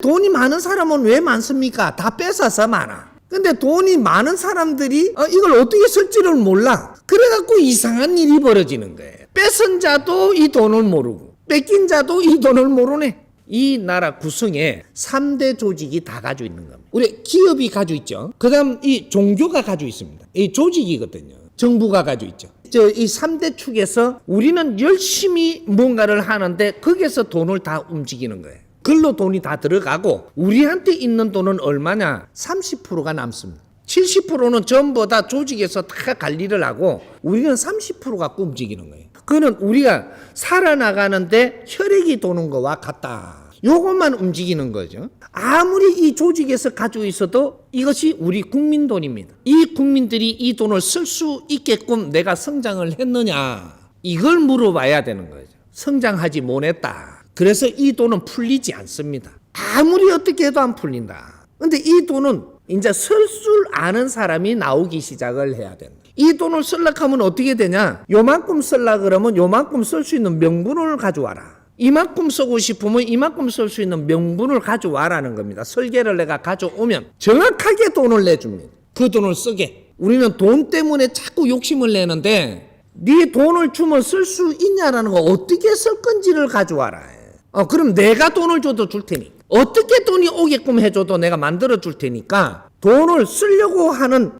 돈이 많은 사람은 왜 많습니까? 다 뺏어서 많아. 근데 돈이 많은 사람들이 이걸 어떻게 쓸지를 몰라. 그래갖고 이상한 일이 벌어지는 거예요. 뺏은 자도 이 돈을 모르고 뺏긴 자도 이 돈을 모르네. 이 나라 구성에 3대 조직이 다 가지고 있는 겁니다. 우리 기업이 가지고 있죠. 그 다음 이 종교가 가지고 있습니다. 이 조직이거든요. 정부가 가지고 있죠. 이 3대 축에서 우리는 열심히 뭔가를 하는데 거기에서 돈을 다 움직이는 거예요. 글로 돈이 다 들어가고 우리한테 있는 돈은 얼마냐? 30%가 남습니다. 70%는 전부 다 조직에서 다 관리를 하고 우리는 30% 갖고 움직이는 거예요. 그거는 우리가 살아나가는데 혈액이 도는 거와 같다. 요것만 움직이는 거죠. 아무리 이 조직에서 가지고 있어도 이것이 우리 국민 돈입니다. 이 국민들이 이 돈을 쓸 수 있게끔 내가 성장을 했느냐? 이걸 물어봐야 되는 거죠. 성장하지 못했다. 그래서 이 돈은 풀리지 않습니다. 아무리 어떻게 해도 안 풀린다. 근데 이 돈은 이제 쓸 줄 아는 사람이 나오기 시작을 해야 된다. 이 돈을 쓰려고 하면 어떻게 되냐? 요만큼 쓰려고 그러면 요만큼 쓸 수 있는 명분을 가져와라. 이만큼 쓰고 싶으면 이만큼 쓸 수 있는 명분을 가져와라는 겁니다. 설계를 내가 가져오면 정확하게 돈을 내줍니다. 그 돈을 쓰게. 우리는 돈 때문에 자꾸 욕심을 내는데 네 돈을 주면 쓸 수 있냐라는 거 어떻게 쓸 건지를 가져와라. 그럼 내가 돈을 줘도 줄 테니 어떻게 돈이 오게끔 해줘도 내가 만들어 줄 테니까 돈을 쓰려고 하는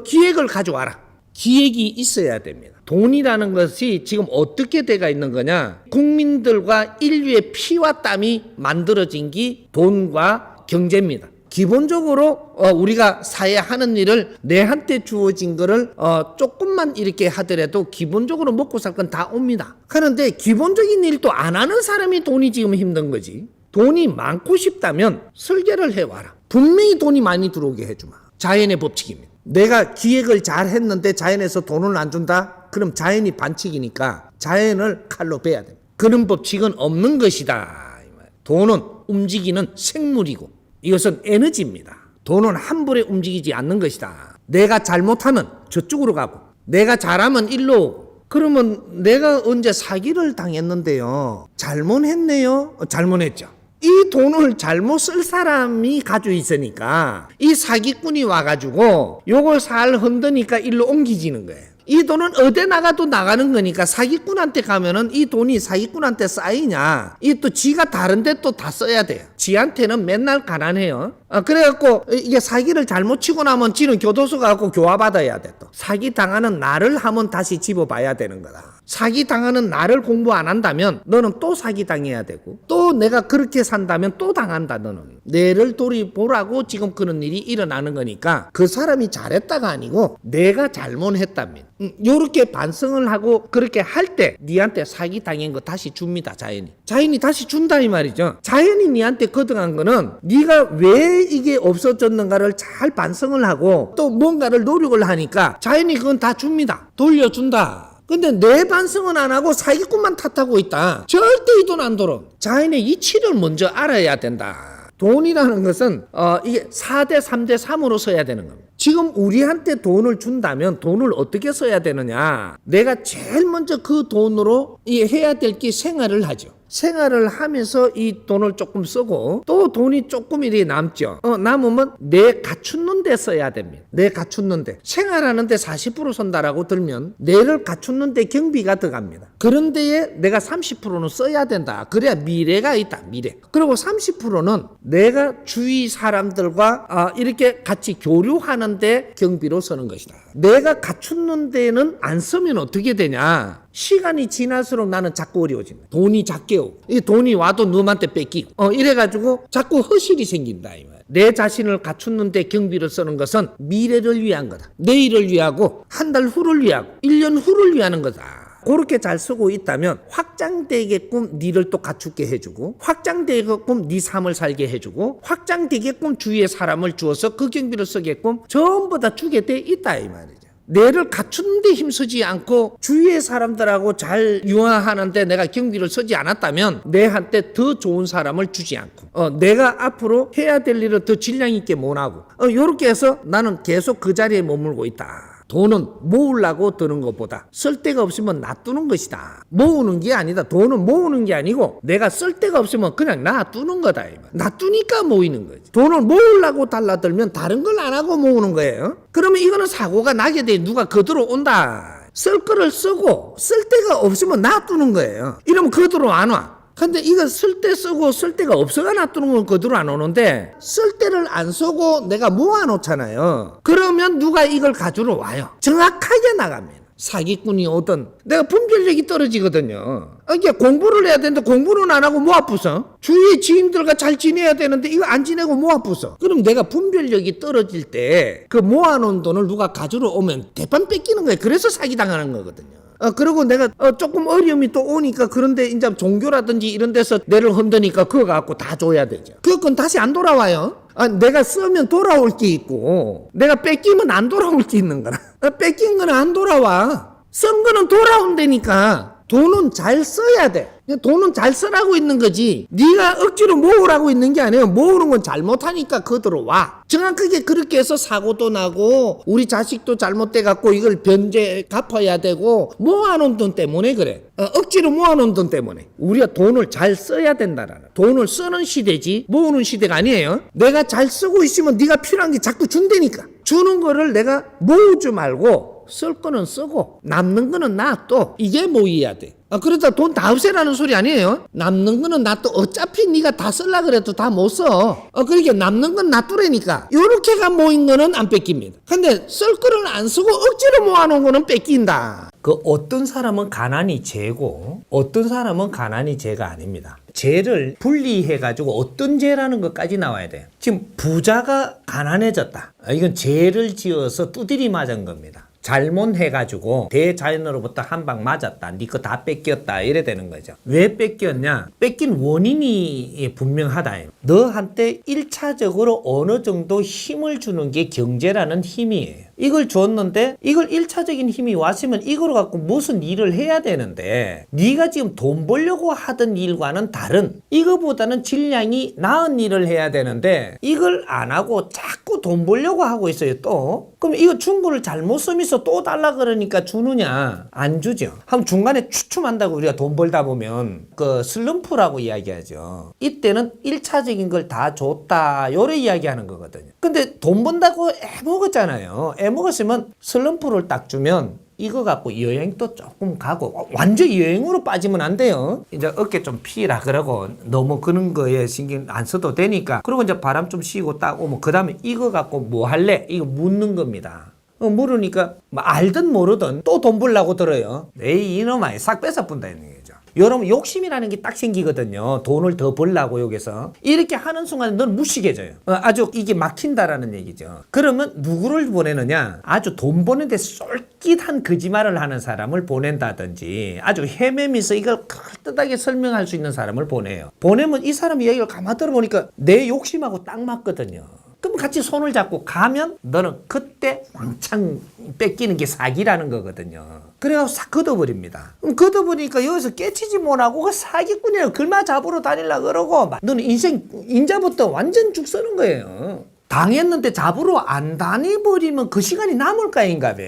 기획을 가져와라. 기획이 있어야 됩니다. 돈이라는 것이 지금 어떻게 돼가 있는 거냐? 국민들과 인류의 피와 땀이 만들어진 게 돈과 경제입니다. 기본적으로 우리가 사회에 하는 일을 내한테 주어진 거를 조금만 이렇게 하더라도 기본적으로 먹고 살 건 다 옵니다. 그런데 기본적인 일도 안 하는 사람이 돈이 지금 힘든 거지. 돈이 많고 싶다면 설계를 해와라. 분명히 돈이 많이 들어오게 해주마. 자연의 법칙입니다. 내가 기획을 잘 했는데 자연에서 돈을 안 준다? 그럼 자연이 반칙이니까 자연을 칼로 베야 됩니다. 그런 법칙은 없는 것이다. 돈은 움직이는 생물이고 이것은 에너지입니다. 돈은 함부로 움직이지 않는 것이다. 내가 잘못하면 저쪽으로 가고 내가 잘하면 일로 오고. 그러면 내가 언제 사기를 당했는데요? 잘못했네요? 잘못했죠. 이 돈을 잘못 쓸 사람이 가지고 있으니까 이 사기꾼이 와가지고 요걸 살 흔드니까 일로 옮기지는 거예요. 이 돈은 어디 나가도 나가는 거니까 사기꾼한테 가면은 이 돈이 사기꾼한테 쌓이냐? 이 또 지가 다른데 또 다 써야 돼요. 지한테는 맨날 가난해요. 그래갖고 이게 사기를 잘못 치고 나면 지는 교도소 가고 교화받아야 돼. 또 사기 당하는 나를 한번 다시 집어봐야 되는 거다. 사기 당하는 나를 공부 안 한다면 너는 또 사기 당해야 되고 또 내가 그렇게 산다면 또 당한다. 너는 내를 돌이보라고 지금 그런 일이 일어나는 거니까 그 사람이 잘했다가 아니고 내가 잘못했답니다. 요렇게 반성을 하고 그렇게 할 때 니한테 사기 당한 거 다시 줍니다. 자연이 다시 준다 이 말이죠. 자연이 니한테 거둬간 거는 니가 왜 이게 없어졌는가를 잘 반성을 하고 또 뭔가를 노력을 하니까 자연이 그건 다 줍니다. 돌려준다. 근데 내 반성은 안 하고 사기꾼만 탓하고 있다. 절대 이 돈 안 돌아. 자연의 이치를 먼저 알아야 된다. 돈이라는 것은 이게 4대 3대 3으로 써야 되는 겁니다. 지금 우리한테 돈을 준다면 돈을 어떻게 써야 되느냐? 내가 제일 먼저 그 돈으로 해야 될 게 생활을 하죠. 생활을 하면서 이 돈을 조금 쓰고 또 돈이 조금 이렇게 남죠. 남으면 내 갖추는 데 써야 됩니다. 내 갖추는 데. 생활하는데 40% 쓴다라고 들면 내를 갖추는 데 경비가 들어갑니다. 그런 데에 내가 30%는 써야 된다. 그래야 미래가 있다. 미래. 그리고 30%는 내가 주위 사람들과 이렇게 같이 교류하는 데 경비로 쓰는 것이다. 내가 갖추는 데는 안 쓰면 어떻게 되냐? 시간이 지날수록 나는 자꾸 어려워진다. 돈이 작게 오고 이 돈이 와도 누구한테 뺏기고 이래가지고 자꾸 허실이 생긴다 이 말. 내 자신을 갖추는데 경비를 쓰는 것은 미래를 위한 거다. 내일을 위하고 한 달 후를 위하고 1년 후를 위하는 거다. 그렇게 잘 쓰고 있다면 확장되게끔 니를 또 갖추게 해주고 확장되게끔 니 삶을 살게 해주고 확장되게끔 주위의 사람을 주어서 그 경비를 쓰게끔 전부 다 주게 돼 있다 이 말이죠. 내를 갖추는 데 힘쓰지 않고 주위의 사람들하고 잘 융화하는데 내가 경비를 쓰지 않았다면 내한테 더 좋은 사람을 주지 않고 내가 앞으로 해야 될 일을 더 질량 있게 못하고 이렇게 해서 나는 계속 그 자리에 머물고 있다. 돈은 모으려고 드는 것보다 쓸 데가 없으면 놔두는 것이다. 모으는 게 아니다. 돈은 모으는 게 아니고 내가 쓸 데가 없으면 그냥 놔두는 거다. 놔두니까 모이는 거지. 돈을 모으려고 달라들면 다른 걸 안 하고 모으는 거예요. 그러면 이거는 사고가 나게 돼. 누가 거들어 온다. 쓸 거를 쓰고 쓸 데가 없으면 놔두는 거예요. 이러면 거들어 안 와. 근데 이거 쓸 때 쓰고 쓸 데가 없어가 놔두는 건 거들어 안 오는데 쓸 때를 안 쓰고 내가 모아놓잖아요. 그러면 누가 이걸 가지러 와요. 정확하게 나갑니다. 사기꾼이 오든 내가 분별력이 떨어지거든요. 이게 공부를 해야 되는데 공부는 안 하고 뭐 아프서? 주위의 지인들과 잘 지내야 되는데 이거 안 지내고 뭐 아프서? 그럼 내가 분별력이 떨어질 때 그 모아놓은 돈을 누가 가지러 오면 대판 뺏기는 거예요. 그래서 사기당하는 거거든요. 그리고 내가 조금 어려움이 또 오니까 그런데 이제 종교라든지 이런 데서 내를 흔드니까 그거 갖고 다 줘야 되죠. 그건 다시 안 돌아와요. 내가 쓰면 돌아올 게 있고 내가 뺏기면 안 돌아올 게 있는 거라. 뺏긴 거는 안 돌아와. 쓴 거는 돌아온다니까. 돈은 잘 써야 돼. 돈은 잘 쓰라고 있는 거지. 네가 억지로 모으라고 있는 게 아니에요. 모으는 건 잘못하니까 그대로 와. 정확하게 그렇게 해서 사고도 나고 우리 자식도 잘못돼 갖고 이걸 변제 갚아야 되고 모아놓은 돈 때문에 그래. 억지로 모아놓은 돈 때문에. 우리가 돈을 잘 써야 된다라는. 돈을 쓰는 시대지 모으는 시대가 아니에요. 내가 잘 쓰고 있으면 네가 필요한 게 자꾸 준다니까. 주는 거를 내가 모으지 말고 쓸 거는 쓰고 남는 거는 놔둬. 이게 모여야 돼. 그러다 돈 다 없애라는 소리 아니에요. 남는 거는 놔둬. 어차피 네가 다 쓸라 그래도 다 못 써. 그러니까 남는 건 놔두라니까. 요렇게가 모인 거는 안 뺏깁니다. 근데 쓸 거를 안 쓰고 억지로 모아놓은 거는 뺏긴다. 어떤 사람은 가난이 죄고 어떤 사람은 가난이 죄가 아닙니다. 죄를 분리해가지고 어떤 죄라는 것까지 나와야 돼요. 지금 부자가 가난해졌다. 이건 죄를 지어서 두드리 맞은 겁니다. 잘못해가지고 대자연으로부터 한 방 맞았다. 니 거 다 뺏겼다. 이래 되는 거죠. 왜 뺏겼냐? 뺏긴 원인이 분명하다. 너한테 1차적으로 어느 정도 힘을 주는 게 경제라는 힘이에요. 이걸 줬는데 이걸 1차적인 힘이 왔으면 이걸 갖고 무슨 일을 해야 되는데 네가 지금 돈 벌려고 하던 일과는 다른 이거보다는 질량이 나은 일을 해야 되는데 이걸 안 하고 자꾸 돈 벌려고 하고 있어요. 또 그럼 이거 준 거를 잘못 쓰면서 또 달라 그러니까 주느냐? 안 주죠. 한번 중간에 추춤한다고 우리가 돈 벌다 보면 그 슬럼프라고 이야기하죠. 이때는 1차적인 걸 다 줬다 요래 이야기하는 거거든요. 근데 돈 번다고 애먹었잖아요. 애먹었으면 슬럼프를 딱 주면 이거 갖고 여행도 조금 가고 완전 여행으로 빠지면 안 돼요. 이제 어깨 좀 피라 그러고 너무 그런 거에 신경 안 써도 되니까 그리고 이제 바람 좀 쉬고 딱 오면 그 다음에 이거 갖고 뭐 할래? 이거 묻는 겁니다. 물으니까 뭐 알든 모르든 또 돈 벌라고 들어요. 에이 이놈아 싹 뺏어본다 이런 거죠. 여러분 욕심이라는 게 딱 생기거든요. 돈을 더 벌라고 여기서 이렇게 하는 순간 넌 무식해져요. 아주 이게 막힌다라는 얘기죠. 그러면 누구를 보내느냐? 아주 돈 버는데 쏠깃한 거짓말을 하는 사람을 보낸다든지 아주 헤매면서 이걸 그럴듯하게 설명할 수 있는 사람을 보내요. 보내면 이 사람 이야기를 가만 들어보니까 내 욕심하고 딱 맞거든요. 그럼 같이 손을 잡고 가면 너는 그때 왕창 뺏기는 게 사기라는 거거든요. 그래가지고 싹 걷어버립니다. 그럼 걷어버리니까 여기서 깨치지 못하고 그 사기꾼이라고 글마 잡으러 다니려고 그러고 너는 인자부터 완전 죽 서는 거예요. 당했는데 잡으러 안 다니버리면 그 시간이 남을까 인가 봐.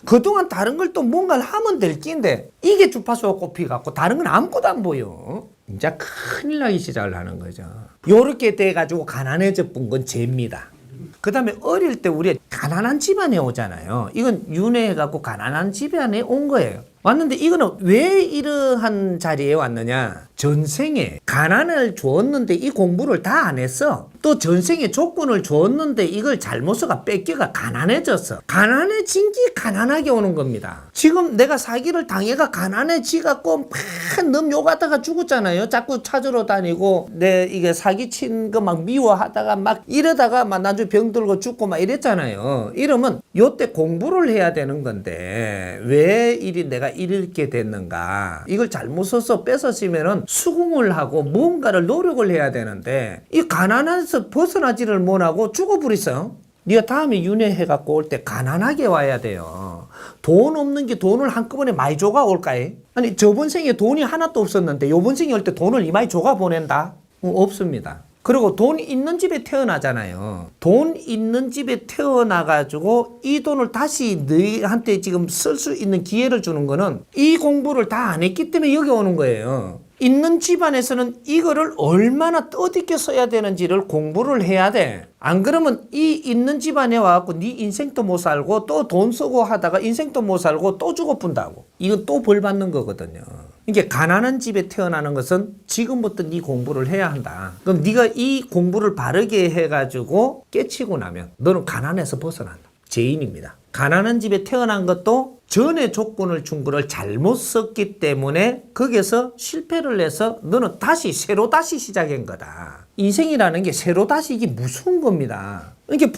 그동안 다른 걸 또 뭔가를 하면 될 낀데 이게 주파수가 꼽히갖고 다른 건 아무것도 안 보여. 이제 큰일 나기 시작을 하는 거죠. 요렇게 돼가지고 가난해져 본 건 죄입니다. 그 다음에 어릴 때 우리 가난한 집안에 오잖아요. 이건 윤회해갖고 가난한 집안에 온 거예요. 왔는데 이거는 왜 이러한 자리에 왔느냐? 전생에 가난을 주었는데 이 공부를 다 안 했어. 또 전생에 조건을 주었는데 이걸 잘못 써가 뺏겨가 가난해졌어. 가난해진 게 가난하게 오는 겁니다. 지금 내가 사기를 당해가 가난해지갖고 막 욕하다가 죽었잖아요. 자꾸 찾으러 다니고 내 이게 사기친 거 막 미워하다가 막 이러다가 막 나중에 병 들고 죽고 막 이랬잖아요. 이러면 요때 공부를 해야 되는 건데 왜 이리 내가 이렇게 됐는가? 이걸 잘못 써서 뺏었으면은 수긍을 하고 뭔가를 노력을 해야 되는데 이 가난해서 벗어나지를 못하고 죽어버렸어요. 네가 다음에 윤회해갖고 올 때 가난하게 와야 돼요. 돈 없는 게 돈을 한꺼번에 많이 줘가 올까요? 아니 저번 생에 돈이 하나도 없었는데 요번 생에 올 때 돈을 이마이 줘가 보낸다? 없습니다. 그리고 돈 있는 집에 태어나잖아요. 돈 있는 집에 태어나가지고 이 돈을 다시 너희한테 지금 쓸 수 있는 기회를 주는 거는 이 공부를 다 안 했기 때문에 여기 오는 거예요. 있는 집안에서는 이거를 얼마나 뜻있게 써야 되는지를 공부를 해야 돼. 안 그러면 이 있는 집안에 와갖고 네 인생도 못 살고 또 돈 쓰고 하다가 인생도 못 살고 또 죽어뿐다고. 이건 또 벌 받는 거거든요. 이게 가난한 집에 태어나는 것은 지금부터 네 공부를 해야 한다. 그럼 네가 이 공부를 바르게 해가지고 깨치고 나면 너는 가난에서 벗어난다. 죄인입니다. 가난한 집에 태어난 것도 전에 조건을 준 거를 잘못 썼기 때문에 거기서 실패를 해서 너는 새로 시작한 거다. 인생이라는 게 새로 다시 이게 무서운 겁니다. 이렇게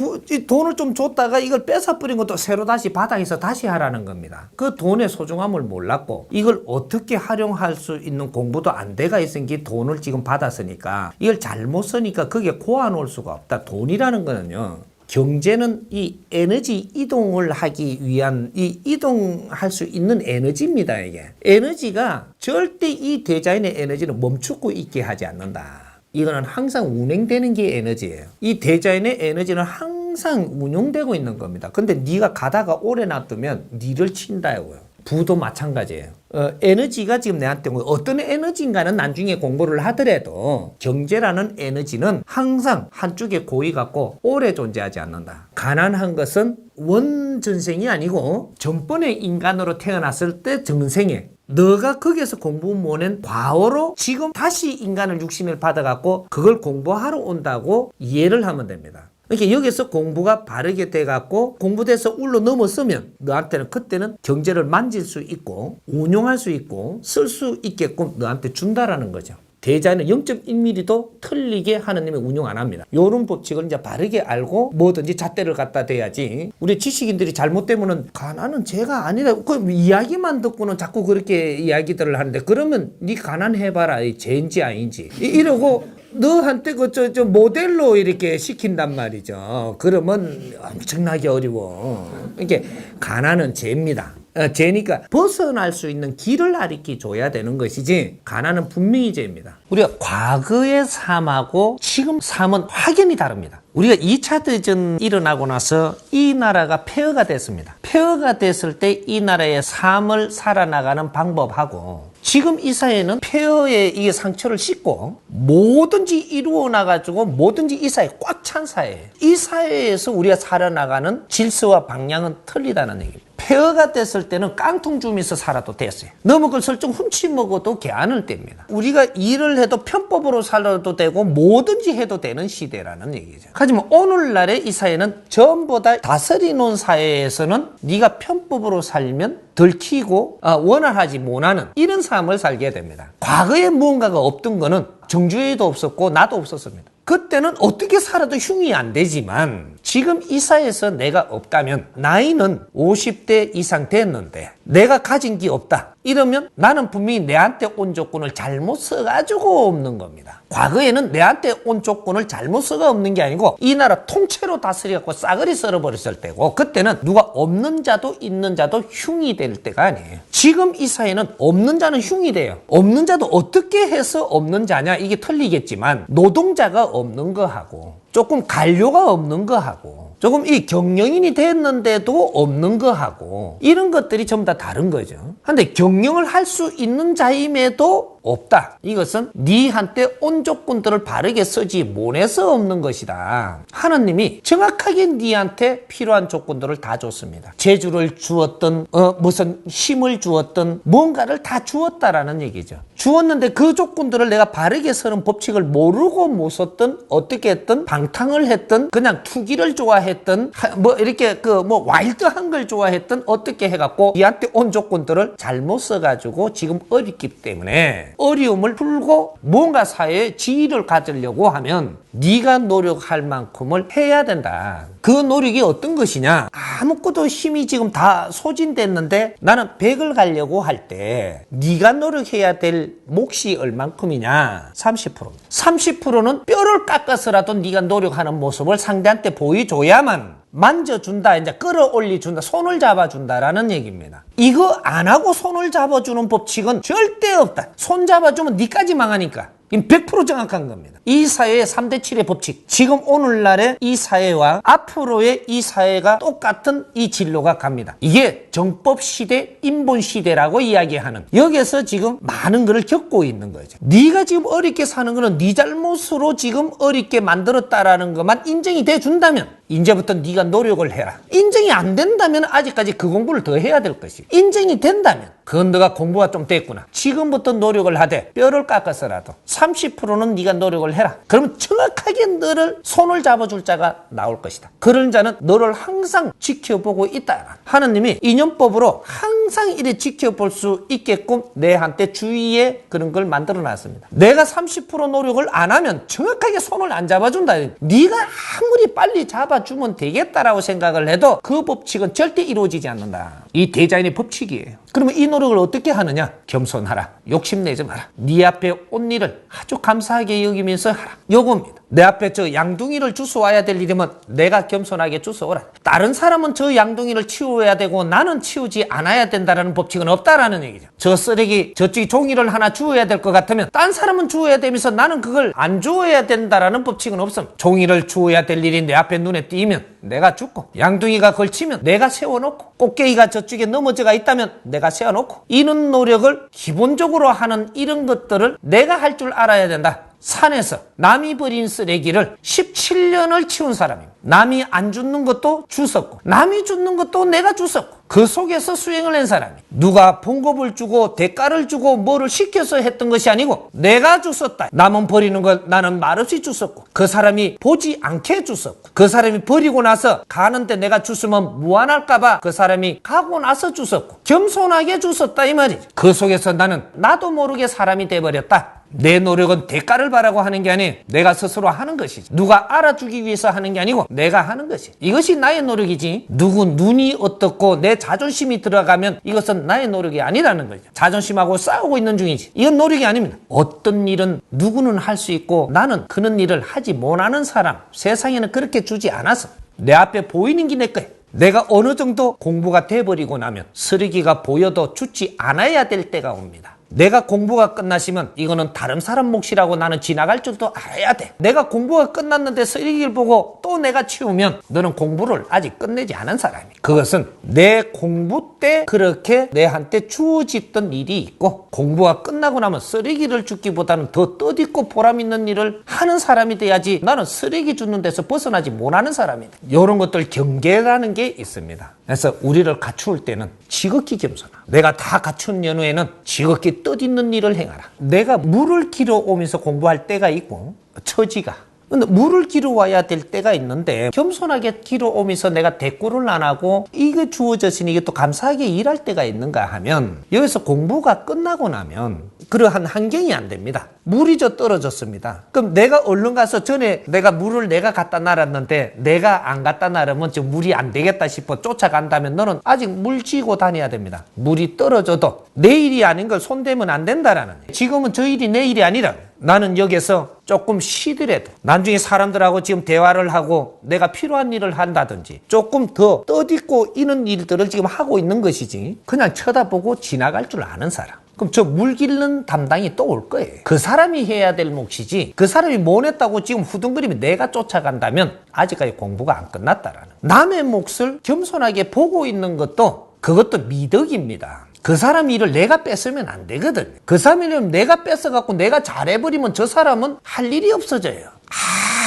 돈을 좀 줬다가 이걸 뺏어버린 것도 새로 다시 바닥에서 다시 하라는 겁니다. 그 돈의 소중함을 몰랐고 이걸 어떻게 활용할 수 있는 공부도 안 돼가 있으니 돈을 지금 받았으니까 이걸 잘못 쓰니까 그게 고아놓을 수가 없다. 돈이라는 거는요. 경제는 이 에너지 이동을 하기 위한 이 이동할 수 있는 에너지입니다. 이게 에너지가 절대 이 대자연의 에너지는 멈추고 있게 하지 않는다. 이거는 항상 운행되는 게 에너지예요. 이 대자연의 에너지는 항상 운용되고 있는 겁니다. 근데 네가 가다가 오래 놔두면 니를 친다고요. 부도 마찬가지예요. 에너지가 지금 내한테 어떤 에너지인가는 나중에 공부를 하더라도 경제라는 에너지는 항상 한쪽에 고이 갖고 오래 존재하지 않는다. 가난한 것은 원전생이 아니고 전번에 인간으로 태어났을 때 전생에 너가 거기에서 공부 못한 과오로 지금 다시 인간을 육신을 받아갖고 그걸 공부하러 온다고 이해를 하면 됩니다. 그러니까 여기서 공부가 바르게 돼갖고 공부돼서 울러 넘어서면 너한테는 그때는 경제를 만질 수 있고 운용할 수 있고 쓸 수 있게끔 너한테 준다라는 거죠. 대자연은 0.1mm도 틀리게 하느님이 운용 안 합니다. 요런 법칙을 이제 바르게 알고 뭐든지 잣대를 갖다 대야지. 우리 지식인들이 잘못되면은 가난은 죄가 아니다. 그 이야기만 듣고는 자꾸 그렇게 이야기들을 하는데 그러면 네 가난해봐라. 죄인지 아닌지. 이러고 너한테 저 모델로 이렇게 시킨단 말이죠. 그러면 엄청나게 어려워. 이게 가난은 죄입니다. 죄니까 벗어날 수 있는 길을 가르쳐 줘야 되는 것이지 가난은 분명히 죄입니다. 우리가 과거의 삶하고 지금 삶은 확연히 다릅니다. 우리가 2차 대전 일어나고 나서 이 나라가 폐허가 됐습니다. 폐허가 됐을 때 이 나라의 삶을 살아나가는 방법하고 지금 이 사회는 폐허의 이 상처를 씻고 뭐든지 이루어 나가지고 뭐든지 이 사회 꽉 찬 사회예요. 이 사회에서 우리가 살아나가는 질서와 방향은 틀리다는 얘기입니다. 폐허가 됐을 때는 깡통 주면서 살아도 됐어요. 너무 그걸 설정 훔치 먹어도 개안을 뗍니다. 우리가 일을 해도 편법으로 살아도 되고 뭐든지 해도 되는 시대라는 얘기죠. 하지만 오늘날의 이 사회는 전부 다 다스리 놓은 사회에서는 네가 편법으로 살면 들키고 원활하지 못하는 이런 삶을 살게 됩니다. 과거에 무언가가 없던 거는 정주행도 없었고 나도 없었습니다. 그때는 어떻게 살아도 흉이 안 되지만 지금 이 사회에서 내가 없다면 나이는 50대 이상 됐는데 내가 가진 게 없다. 이러면 나는 분명히 내한테 온 조건을 잘못 써가지고 없는 겁니다. 과거에는 내한테 온 조건을 잘못 써가 없는 게 아니고 이 나라 통째로 다스려갖고 싸그리 썰어버렸을 때고 그때는 누가 없는 자도 있는 자도 흉이 될 때가 아니에요. 지금 이 사회는 없는 자는 흉이 돼요. 없는 자도 어떻게 해서 없는 자냐 이게 틀리겠지만 노동자가 없는 거하고 조금 관료가 없는 거하고 조금 이 경영인이 됐는데도 없는 거하고 이런 것들이 전부 다 다른 거죠. 근데 경영을 할 수 있는 자임에도 없다. 이것은 네한테 온 조건들을 바르게 쓰지 못해서 없는 것이다. 하나님이 정확하게 네한테 필요한 조건들을 다 줬습니다. 재주를 주었던 무슨 힘을 주었던 뭔가를 다 주었다라는 얘기죠. 주었는데 그 조건들을 내가 바르게 쓰는 법칙을 모르고 못 썼던 어떻게 했든 방탕을 했던 그냥 투기를 좋아했던 뭐 이렇게 와일드한 걸 좋아했던 어떻게 해갖고 네한테 온 조건들을 잘못 써가지고 지금 어렵기 때문에 어려움을 풀고 뭔가 사회에 지위를 가지려고 하면 네가 노력할 만큼을 해야 된다. 그 노력이 어떤 것이냐? 아무것도 힘이 지금 다 소진됐는데 나는 100을 가려고 할 때 네가 노력해야 될 몫이 얼만큼이냐? 30%. 30%는 뼈를 깎아서라도 네가 노력하는 모습을 상대한테 보여줘야만 만져준다, 이제 끌어올려준다, 손을 잡아준다라는 얘기입니다. 이거 안 하고 손을 잡아주는 법칙은 절대 없다. 손 잡아주면 니까지 망하니까. 이건 100% 정확한 겁니다. 이 사회의 3대 7의 법칙. 지금 오늘날의 이 사회와 앞으로의 이 사회가 똑같은 이 진로가 갑니다. 이게 정법시대, 인본시대라고 이야기하는, 여기에서 지금 많은 것을 겪고 있는 거죠. 네가 지금 어렵게 사는 거는 네 잘못으로 지금 어렵게 만들었다라는 것만 인정이 돼 준다면 이제부터 네가 노력을 해라. 인정이 안 된다면 아직까지 그 공부를 더 해야 될 것이. 인정이 된다면 그건 너가 공부가 좀 됐구나. 지금부터 노력을 하되 뼈를 깎아서라도 30%는 네가 노력을 해라. 그러면 정확하게 너를 손을 잡아줄 자가 나올 것이다. 그런 자는 너를 항상 지켜보고 있다. 하느님이 인연법으로 항상 이래 지켜볼 수 있게끔 내한테 주위에 그런 걸 만들어 놨습니다. 내가 30% 노력을 안 하면 정확하게 손을 안 잡아준다. 네가 아무리 빨리 잡아주면 되겠다라고 생각을 해도 그 법칙은 절대 이루어지지 않는다. 이 대자연의 법칙이에요. 그러면 이 노력을 어떻게 하느냐? 겸손하라. 욕심내지 마라. 네 앞에 온 일을 아주 감사하게 여기면서 하라. 요겁니다. 내 앞에 저 양둥이를 주워와야 될 일이면 내가 겸손하게 주워오라. 다른 사람은 저 양둥이를 치워야 되고 나는 치우지 않아야 된다는 법칙은 없다라는 얘기죠. 저 쓰레기 저쪽에 종이를 하나 주워야 될 것 같으면 딴 사람은 주워야 되면서 나는 그걸 안 주워야 된다라는 법칙은 없습니다. 종이를 주워야 될 일이 내 앞에 눈에 띄면 내가 죽고, 양둥이가 걸치면 내가 세워놓고, 꽃게이가 저쪽에 넘어져가 있다면 내가 세워놓고, 이런 노력을 기본적으로 하는 이런 것들을 내가 할 줄 알아야 된다. 산에서 남이 버린 쓰레기를 17년을 치운 사람입니다. 남이 안 줍는 것도 주웠고 남이 줍는 것도 내가 주웠고 그 속에서 수행을 한 사람이, 누가 봉급을 주고 대가를 주고 뭐를 시켜서 했던 것이 아니고 내가 주웠다. 남은 버리는 걸 나는 말없이 주웠고 그 사람이 보지 않게 주웠고 그 사람이 버리고 나서 가는데 내가 주스면 무안할까봐 그 사람이 가고 나서 주웠고 겸손하게 주웠다 이 말이지. 그 속에서 나는 나도 모르게 사람이 돼버렸다. 내 노력은 대가를 바라고 하는 게 아니에요. 내가 스스로 하는 것이지. 누가 알아주기 위해서 하는 게 아니고 내가 하는 것이. 이것이 나의 노력이지. 누구 눈이 어떻고 내 자존심이 들어가면 이것은 나의 노력이 아니라는 거죠. 자존심하고 싸우고 있는 중이지. 이건 노력이 아닙니다. 어떤 일은 누구는 할 수 있고 나는 그런 일을 하지 못하는 사람, 세상에는 그렇게 주지 않아서 내 앞에 보이는 게 내 거예요. 내가 어느 정도 공부가 돼버리고 나면 쓰레기가 보여도 줍지 않아야 될 때가 옵니다. 내가 공부가 끝나시면 이거는 다른 사람 몫이라고 나는 지나갈 줄도 알아야 돼. 내가 공부가 끝났는데 쓰레기를 보고 또 내가 치우면 너는 공부를 아직 끝내지 않은 사람이야. 그것은 내 공부 때 그렇게 내한테 주어졌던 일이 있고 공부가 끝나고 나면 쓰레기를 줍기보다는 더 뜻있고 보람 있는 일을 하는 사람이 돼야지. 나는 쓰레기 줍는 데서 벗어나지 못하는 사람이다. 이런 것들 경계라는 게 있습니다. 그래서 우리를 갖추을 때는 지극히 겸손하라. 내가 다 갖춘 연후에는 지극히 뜻있는 일을 행하라. 내가 물을 길어오면서 공부할 때가 있고 처지가, 근데 물을 길어와야 될 때가 있는데 겸손하게 길어오면서 내가 대꾸를 안 하고 이게 주어졌으니 이게 또 감사하게 일할 때가 있는가 하면 여기서 공부가 끝나고 나면 그러한 환경이 안 됩니다. 물이 저 떨어졌습니다. 그럼 내가 얼른 가서 전에 내가 물을 내가 갖다 놔놨는데 내가 안 갖다 놔르면 지금 물이 안 되겠다 싶어 쫓아간다면 너는 아직 물 쥐고 다녀야 됩니다. 물이 떨어져도 내 일이 아닌 걸 손대면 안 된다라는 거예요. 지금은 저 일이 내 일이 아니라 나는 여기서 조금 쉬더라도 나중에 사람들하고 지금 대화를 하고 내가 필요한 일을 한다든지 조금 더 뜻있고 이런 일들을 지금 하고 있는 것이지 그냥 쳐다보고 지나갈 줄 아는 사람. 그럼 저 물 길는 담당이 또 올 거예요. 그 사람이 해야 될 몫이지 그 사람이 못 했다고 지금 후둥거리면 내가 쫓아간다면 아직까지 공부가 안 끝났다라는. 남의 몫을 겸손하게 보고 있는 것도 그것도 미덕입니다. 그 사람 일을 내가 뺏으면 안 되거든. 그 사람 일을 내가 뺏어갖고 내가 잘해버리면 저 사람은 할 일이 없어져요.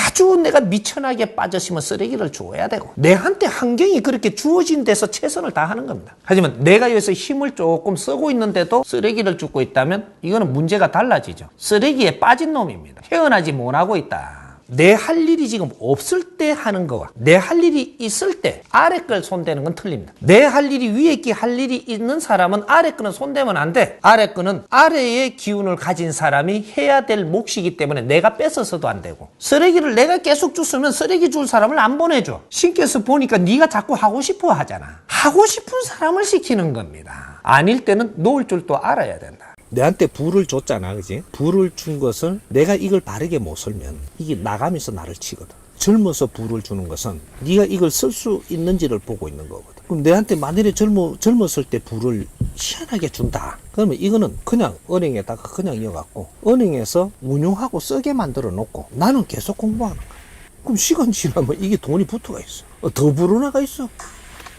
아주 내가 미천하게 빠졌으면 쓰레기를 주어야 되고 내한테 환경이 그렇게 주어진 데서 최선을 다하는 겁니다. 하지만 내가 여기서 힘을 조금 쓰고 있는데도 쓰레기를 줍고 있다면 이거는 문제가 달라지죠. 쓰레기에 빠진 놈입니다. 헤어나지 못하고 있다. 내 할 일이 지금 없을 때 하는 거와 내 할 일이 있을 때 아래 걸 손대는 건 틀립니다. 내 할 일이 위에 게 할 일이 있는 사람은 아래 거는 손대면 안 돼. 아래 거는 아래의 기운을 가진 사람이 해야 될 몫이기 때문에 내가 뺏어서도 안 되고 쓰레기를 내가 계속 줬으면 쓰레기 줄 사람을 안 보내줘. 신께서 보니까 네가 자꾸 하고 싶어 하잖아. 하고 싶은 사람을 시키는 겁니다. 아닐 때는 놓을 줄도 알아야 된다. 내한테 부를 줬잖아, 그지? 부를 준 것을 내가 이걸 바르게 못 쓸면 이게 나가면서 나를 치거든. 젊어서 부를 주는 것은 네가 이걸 쓸 수 있는지를 보고 있는 거거든. 그럼 내한테 만일에 젊었을 때 부를 희한하게 준다. 그러면 이거는 그냥 은행에다가 그냥 이어갖고 은행에서 운용하고 쓰게 만들어 놓고 나는 계속 공부하는 거야. 그럼 시간 지나면 이게 돈이 붙어가 있어. 더 불어나가 있어.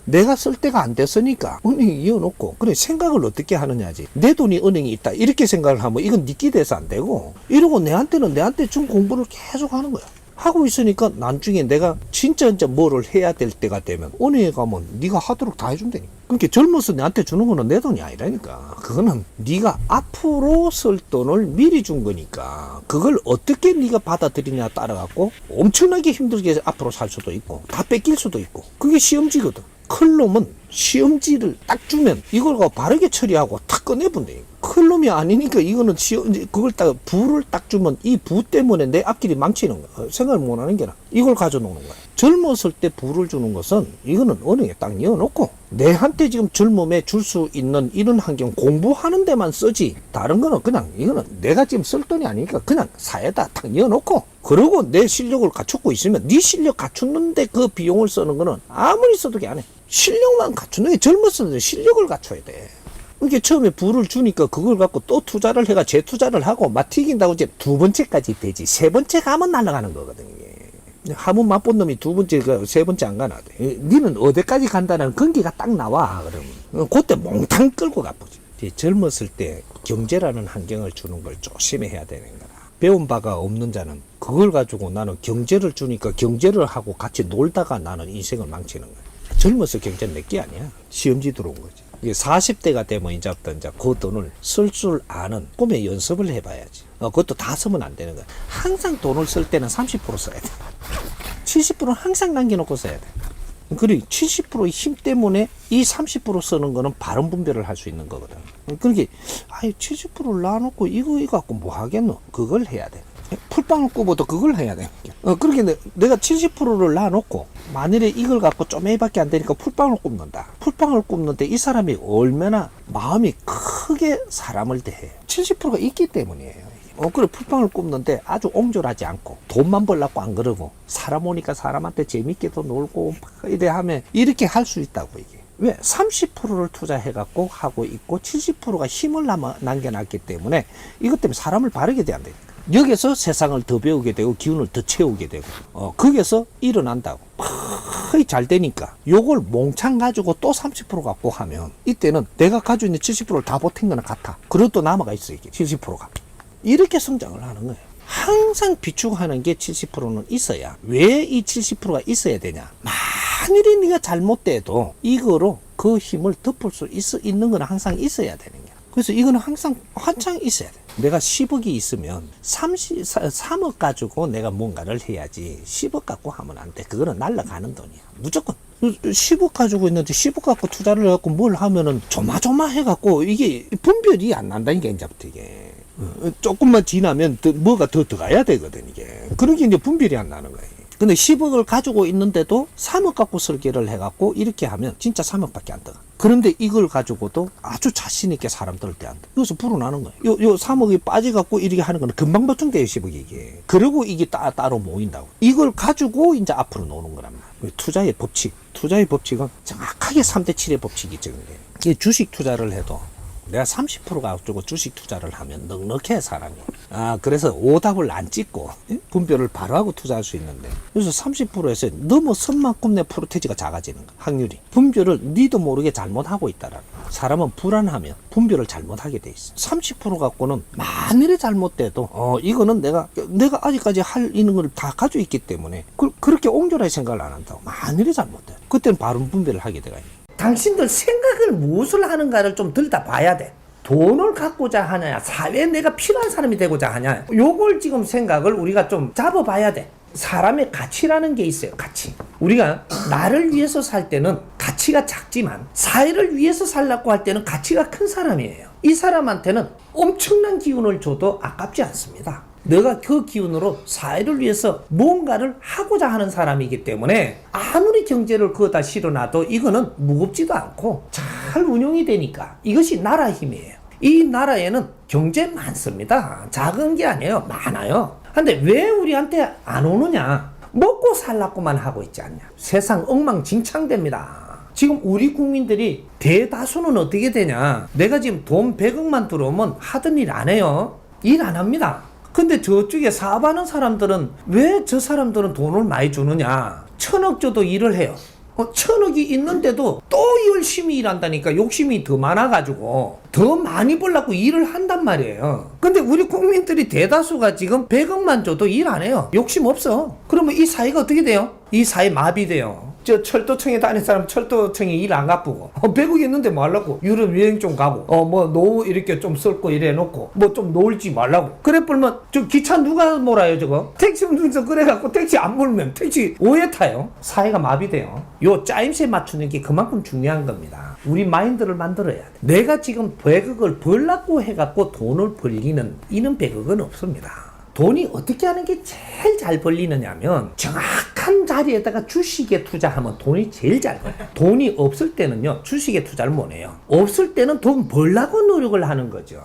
내가 쓸 때가 안 됐으니까 은행에 이어놓고 그래 생각을 어떻게 하느냐지. 내 돈이 은행에 있다 이렇게 생각을 하면 이건 니끼 돼서 안 되고 이러고 내한테 준 공부를 계속 하는 거야. 하고 있으니까 나중에 내가 진짜 뭐를 해야 될 때가 되면 은행에 가면 네가 하도록 다 해준다니까. 그러니까 젊어서 내한테 주는 거는 내 돈이 아니라니까. 그거는 네가 앞으로 쓸 돈을 미리 준 거니까 그걸 어떻게 네가 받아들이냐 따라 갖고 엄청나게 힘들게 앞으로 살 수도 있고 다 뺏길 수도 있고 그게 시험지거든. 클 놈은 시험지를 딱 주면 이걸 바르게 처리하고 탁 꺼내본대. 클 놈이 아니니까 이거는 그걸 딱 부를 딱 주면 이 부 때문에 내 앞길이 망치는 거야. 생각을 못 하는 게나 이걸 가져놓는 거야. 젊었을 때 부를 주는 것은 이거는 은행에 딱 넣어놓고 내한테 지금 젊음에 줄 수 있는 이런 환경 공부하는 데만 쓰지. 다른 거는 그냥 이거는 내가 지금 쓸 돈이 아니니까 그냥 사에다 딱 넣어놓고 그러고 내 실력을 갖추고 있으면 네 실력 갖추는데 그 비용을 쓰는 거는 아무리 써도 안 해. 실력만 갖추는 게 젊었을 때 실력을 갖춰야 돼. 이게 처음에 부를 주니까 그걸 갖고 또 투자를 해가 재투자를 하고 막 튀긴다고 이제 두 번째까지 되지. 세 번째 가면 날아가는 거거든 이게. 한번 맛본 놈이 두 번째, 세 번째 안 가나 돼. 니는 어디까지 간다는 근기가 딱 나와. 그러면 그때 몽탕 끌고 가보지. 젊었을 때 경제라는 환경을 주는 걸 조심해야 되는 거라. 배운 바가 없는 자는 그걸 가지고 나는 경제를 주니까 경제를 하고 같이 놀다가 나는 인생을 망치는 거야. 젊어서 경제는 내게 아니야. 시험지 들어온 거지. 이게 40대가 되면 이제 그 돈을 쓸 줄 아는 꿈의 연습을 해봐야지. 그것도 다 쓰면 안 되는 거야. 항상 돈을 쓸 때는 30% 써야 돼. 70%는 항상 남겨놓고 써야 돼. 그리고 70%의 힘 때문에 이 30% 쓰는 거는 바른 분별을 할 수 있는 거거든. 그러니까 70%를 놔놓고 이거 갖고 뭐 하겠노? 그걸 해야 돼. 풀빵을 꼽아도 그걸 해야 돼. 그렇게 내가 70%를 놔놓고 만일에 이걸 갖고 좀 A밖에 안 되니까 풀빵을 꼽는다. 풀빵을 꼽는데 이 사람이 얼마나 마음이 크게 사람을 대해. 70%가 있기 때문이에요. 그래 풀빵을 꼽는데 아주 옹졸하지 않고 돈만 벌라고 안 그러고 사람 오니까 사람한테 재밌게도 놀고 이래 하면 이렇게 할 수 있다고 이게. 왜? 30%를 투자해갖고 하고 있고 70%가 힘을 남겨놨기 때문에 이것 때문에 사람을 바르게 돼야 되니까. 여기서 세상을 더 배우게 되고 기운을 더 채우게 되고 거기서 일어난다고. 거의 잘 되니까 요걸 몽창 가지고 또 30% 갖고 하면 이때는 내가 가지고 있는 70%를 다 보탠 거나 같아. 그래도 또 남아가 있어 이게 70%가. 이렇게 성장을 하는 거예요. 항상 비축하는 게 70%는 있어야. 왜 이 70%가 있어야 되냐? 만일에 네가 잘못돼도 이거로 그 힘을 덮을 수 있는 건 항상 있어야 되는 거야. 그래서 이거는 항상 한창 있어야 돼. 내가 10억이 있으면 3억 가지고 내가 뭔가를 해야지 10억 갖고 하면 안 돼. 그거는 날아가는 돈이야. 무조건. 10억 가지고 있는데 10억 갖고 투자를 해갖고 뭘 하면은 조마조마해갖고 이게 분별이 안 난다니까, 이제부터 이게. 조금만 지나면 뭐가 더 들어가야 되거든, 이게. 그런 게 이제 분별이 안 나는 거예요. 근데 10억을 가지고 있는데도 3억 갖고 설계를 해갖고 이렇게 하면 진짜 3억밖에 안 들어가. 그런데 이걸 가지고도 아주 자신있게 사람들을 대한다. 여기서 불어나는 거예요. 요 3억이 빠져갖고 이렇게 하는 거는 금방 보충돼요, 10억이 이게. 그리고 이게 따로 모인다고. 이걸 가지고 이제 앞으로 노는 거란 말이야. 투자의 법칙. 투자의 법칙은 정확하게 3대 7의 법칙이 적용돼요. 이게 주식 투자를 해도 내가 30% 가지고 주식 투자를 하면 넉넉해, 사람이. 그래서 오답을 안 찍고 분별을 바로 하고 투자할 수 있는데, 그래서 30%에서 넘어선 만큼 내 프로테지가 작아지는 거야, 확률이. 분별을 니도 모르게 잘못하고 있다라는 거야. 사람은 불안하면 분별을 잘못하게 돼 있어. 30% 갖고는 만일에 잘못돼도 이거는 내가 아직까지 할 있는 걸 다 가지고 있기 때문에 그렇게 옹졸하게 생각을 안 한다고. 만일에 잘못돼, 그때는 바른 분별을 하게 돼가 있는 거야. 당신들 생각을 무엇을 하는가를 좀 들여다봐야 돼. 돈을 갖고자 하냐, 사회에 내가 필요한 사람이 되고자 하냐, 요걸 지금 생각을 우리가 좀 잡아봐야 돼. 사람의 가치라는 게 있어요, 가치. 우리가 나를 위해서 살 때는 가치가 작지만 사회를 위해서 살려고 할 때는 가치가 큰 사람이에요. 이 사람한테는 엄청난 기운을 줘도 아깝지 않습니다. 내가 그 기운으로 사회를 위해서 뭔가를 하고자 하는 사람이기 때문에 아무리 경제를 거기다 실어놔도 이거는 무겁지도 않고 잘 운용이 되니까 이것이 나라 힘이에요. 이 나라에는 경제 많습니다. 작은 게 아니에요. 많아요. 근데 왜 우리한테 안 오느냐? 먹고 살라고만 하고 있지 않냐? 세상 엉망진창됩니다. 지금 우리 국민들이 대다수는 어떻게 되냐? 내가 지금 돈 100억만 들어오면 하던 일 안 해요. 일 안 합니다. 근데 저쪽에 사업하는 사람들은 왜 저 사람들은 돈을 많이 주느냐? 1000억 줘도 일을 해요. 1000억이 있는데도 또 열심히 일한다니까. 욕심이 더 많아가지고 더 많이 벌려고 일을 한단 말이에요. 근데 우리 국민들이 대다수가 지금 100억만 줘도 일 안 해요. 욕심 없어. 그러면 이 사회가 어떻게 돼요? 이 사회 마비돼요. 저 철도청에 다니는 사람 철도청에 일 안 갚고 100억 있는데 뭐 하려고? 유럽 여행 좀 가고 뭐 노후 이렇게 좀 쓸고 이래 놓고 뭐 좀 놀지 말라고. 그래 불면 저 기차 누가 몰아요 저거? 택시 운전서 그래갖고 택시 안 몰면 택시 오해 타요. 사회가 마비돼요. 요 짜임새 맞추는 게 그만큼 중요한 겁니다. 우리 마인드를 만들어야 돼. 내가 지금 100억을 벌라고 해갖고 돈을 벌리는 이는 100억은 없습니다. 돈이 어떻게 하는 게 제일 잘 벌리느냐면 정확한 자리에다가 주식에 투자하면 돈이 제일 잘 벌어요. 돈이 없을 때는요 주식에 투자를 못 해요. 없을 때는 돈 벌려고 노력을 하는 거죠.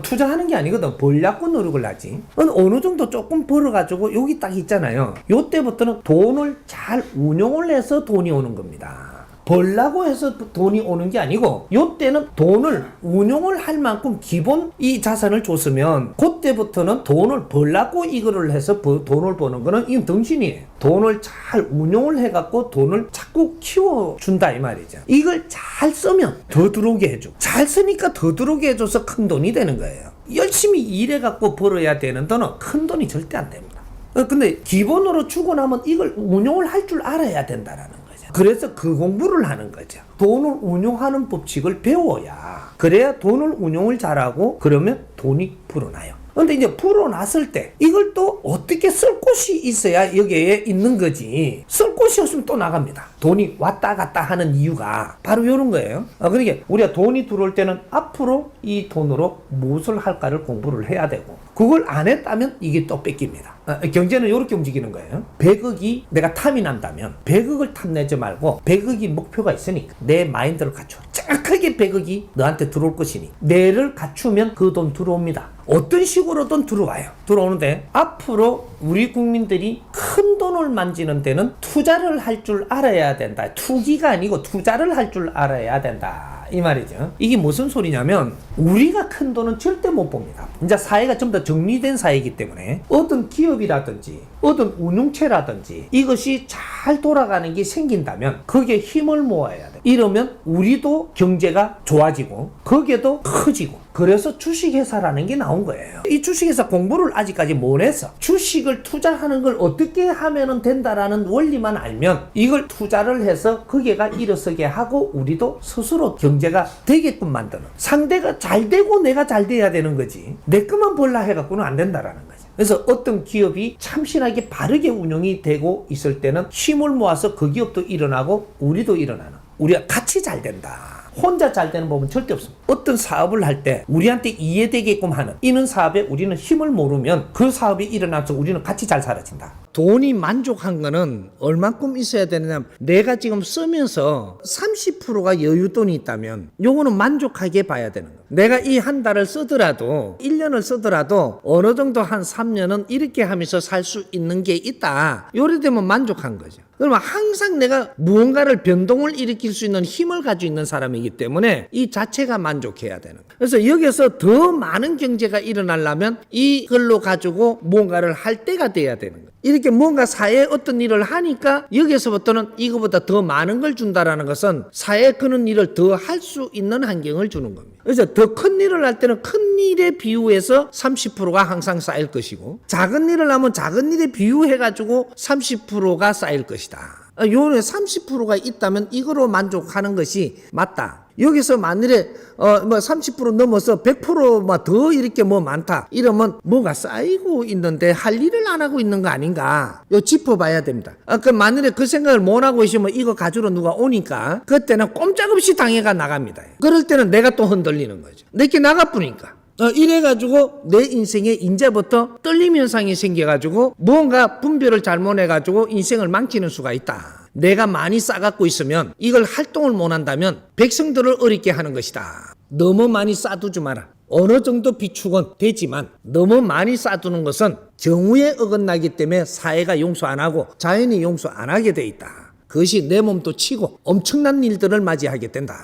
투자하는 게 아니거든. 벌려고 노력을 하지. 어느 정도 조금 벌어가지고 여기 딱 있잖아요. 요때부터는 돈을 잘 운용을 해서 돈이 오는 겁니다. 벌라고 해서 돈이 오는 게 아니고 요때는 돈을 운용을 할 만큼 기본 이 자산을 줬으면 그때부터는 돈을 벌라고 이거를 해서 돈을 버는 거는 이건 덩신이에요. 돈을 잘 운용을 해갖고 돈을 자꾸 키워준다 이 말이죠. 이걸 잘 쓰면 더 들어오게 해주고 잘 쓰니까 더 들어오게 해줘서 큰 돈이 되는 거예요. 열심히 일해갖고 벌어야 되는 돈은 큰 돈이 절대 안 됩니다. 근데 기본으로 주고 나면 이걸 운용을 할 줄 알아야 된다라는 거예요. 그래서 그 공부를 하는 거죠. 돈을 운용하는 법칙을 배워야 그래야 돈을 운용을 잘하고 그러면 돈이 불어나요. 근데 이제 불어났을 때 이걸 또 어떻게 쓸 곳이 있어야 여기에 있는 거지. 쓸 곳이 없으면 또 나갑니다. 돈이 왔다 갔다 하는 이유가 바로 이런 거예요. 그러니까 우리가 돈이 들어올 때는 앞으로 이 돈으로 무엇을 할까를 공부를 해야 되고 그걸 안 했다면 이게 또 뺏깁니다. 경제는 이렇게 움직이는 거예요. 100억이 내가 탐이 난다면 100억을 탐내지 말고 100억이 목표가 있으니까 내 마인드를 갖춰. 정확하게 100억이 너한테 들어올 것이니 내를 갖추면 그 돈 들어옵니다. 어떤 식으로든 들어와요. 들어오는데 앞으로 우리 국민들이 큰 돈을 만지는 데는 투자를 할 줄 알아야 된다. 투기가 아니고 투자를 할 줄 알아야 된다. 이 말이죠. 이게 무슨 소리냐면 우리가 큰 돈은 절대 못 봅니다. 이제 사회가 좀 더 정리된 사회이기 때문에 어떤 기업이라든지 어떤 운용체라든지 이것이 잘 돌아가는 게 생긴다면 거기에 힘을 모아야 돼. 이러면 우리도 경제가 좋아지고 거기에도 커지고 그래서 주식회사라는 게 나온 거예요. 이 주식회사 공부를 아직까지 못 해서 주식을 투자하는 걸 어떻게 하면 된다라는 원리만 알면 이걸 투자를 해서 거기가 일어서게 하고 우리도 스스로 경제가 되게끔 만드는 상대가 잘 되고 내가 잘 돼야 되는 거지 내 것만 벌라 해갖고는 안 된다라는 거지. 그래서 어떤 기업이 참신하게 바르게 운영이 되고 있을 때는 힘을 모아서 그 기업도 일어나고 우리도 일어나는 우리가 같이 잘 된다. 혼자 잘 되는 법은 절대 없습니다. 어떤 사업을 할 때 우리한테 이해되게끔 하는 이런 사업에 우리는 힘을 모르면 그 사업이 일어나서 우리는 같이 잘 사라진다. 돈이 만족한 거는 얼만큼 있어야 되느냐. 내가 지금 쓰면서 30%가 여윳돈이 있다면 요거는 만족하게 봐야 되는 거야. 내가 이 한 달을 쓰더라도 1년을 쓰더라도 어느 정도 한 3년은 이렇게 하면서 살 수 있는 게 있다. 요래 되면 만족한 거죠. 그러면 항상 내가 무언가를 변동을 일으킬 수 있는 힘을 가지고 있는 사람이기 때문에 이 자체가 만족해야 되는 거예요. 그래서 여기서 더 많은 경제가 일어나려면 이걸로 가지고 뭔가를 할 때가 돼야 되는 거예요. 이렇게 뭔가 사회에 어떤 일을 하니까 여기서부터는 이거보다 더 많은 걸 준다라는 것은 사회에 그런 일을 더 할 수 있는 환경을 주는 겁니다. 그래서 더 큰 일을 할 때는 큰 일에 비유해서 30%가 항상 쌓일 것이고 작은 일을 하면 작은 일에 비유해가지고 30%가 쌓일 것이다. 요에 30%가 있다면 이거로 만족하는 것이 맞다. 여기서 만일에 30% 넘어서 100% 더 이렇게 많다 이러면 뭐가 쌓이고 있는데 할 일을 안 하고 있는 거 아닌가 요 짚어봐야 됩니다. 그 만일에 그 생각을 못 하고 있으면 이거 가지러 누가 오니까 그때는 꼼짝없이 당해가 나갑니다. 그럴 때는 내가 또 흔들리는 거죠. 내게 나가쁘니까 이래가지고 내 인생에 이제부터 떨림 현상이 생겨가지고 무언가 분별을 잘못해가지고 인생을 망치는 수가 있다. 내가 많이 싸갖고 있으면 이걸 활동을 못 한다면 백성들을 어렵게 하는 것이다. 너무 많이 쌓두지 마라. 어느 정도 비축은 되지만 너무 많이 쌓두는 것은 정의에 어긋나기 때문에 사회가 용서 안 하고 자연이 용서 안 하게 돼 있다. 그것이 내 몸도 치고 엄청난 일들을 맞이하게 된다.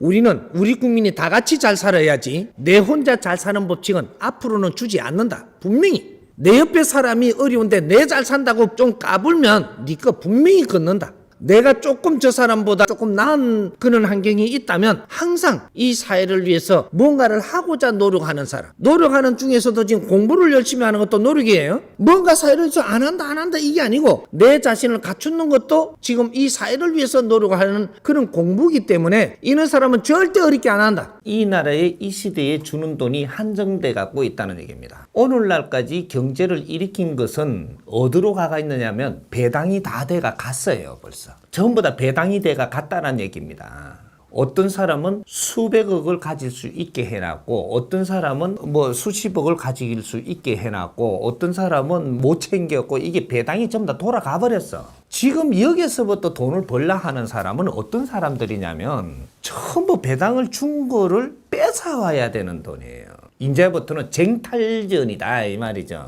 우리는 우리 국민이 다 같이 잘 살아야지 내 혼자 잘 사는 법칙은 앞으로는 주지 않는다. 분명히 내 옆에 사람이 어려운데 내 잘 산다고 좀 까불면 네 거 분명히 걷는다. 내가 조금 저 사람보다 조금 나은 그런 환경이 있다면 항상 이 사회를 위해서 뭔가를 하고자 노력하는 사람, 노력하는 중에서도 지금 공부를 열심히 하는 것도 노력이에요. 뭔가 사회를 위해서 안 한다 이게 아니고 내 자신을 갖추는 것도 지금 이 사회를 위해서 노력하는 그런 공부이기 때문에 이런 사람은 절대 어렵게 안 한다. 이 나라의 이 시대에 주는 돈이 한정돼 갖고 있다는 얘기입니다. 오늘날까지 경제를 일으킨 것은 어디로 가가 있느냐면 배당이 다 돼가 갔어요. 벌써 전부 다 배당이 돼가 갔다는 얘기입니다. 어떤 사람은 수백억을 가질 수 있게 해놨고 어떤 사람은 뭐 수십억을 가질 수 있게 해놨고 어떤 사람은 못 챙겼고 이게 배당이 전부 다 돌아가 버렸어. 지금 여기서부터 돈을 벌라 하는 사람은 어떤 사람들이냐면 전부 배당을 준 거를 뺏어와야 되는 돈이에요. 이제부터는 쟁탈전이다 이 말이죠.